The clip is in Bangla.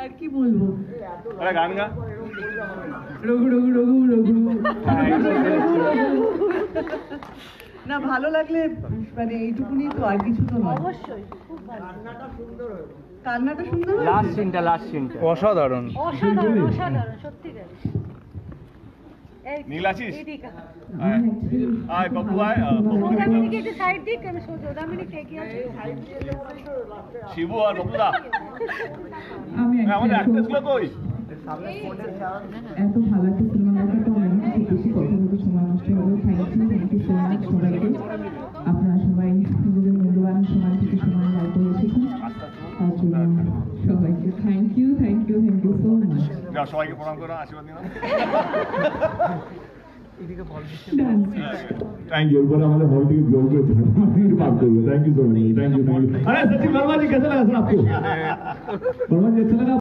আর কি বলবো, আরে গান গা রঘু রঘু রঘু রঘু না, ভালো লাগলে মানে এইটুকুনি তো, আর কিছু তো নয়। অবশ্যই খুব ভালো, কান্নাটা সুন্দর, লাস্ট সিনটা অসাধারণ। অসাধারণ অসাধারণ সত্যি তাই। এই নীল আছিস? দীপিকা আয় বাবু আয়। সৌদামিনীকে একটু সাইড দিক, আমি সৌদামিনীকে এগিয়ে আছে। শিবু আর বাবুদা আমি আমাদের অ্যাক্ট্রেস গুলো কই? এত ভালো একটা সিনেমা দেখার পর আমি খুব বেশি কথা বলতে সময় নষ্ট হলো। থ্যাংক ইউ সো মাচ সবাইকে। আপনারা সবাই নিজেদের মূল্যবান সময় থেকে সময় বার করে এসেছেন, তার জন্য সবাইকে থ্যাংক ইউ সো মাচ। যাও সবাইকে প্রণাম করো, আশীর্বাদ নিও। Thank you. ऊपर हमारे हॉल की ग्लोब पे बात करिए। Thank you so much. Thank you. अरे सचिन वर्मा जी कैसा लगा सर आपको? वर्मा जी अच्छा लगा?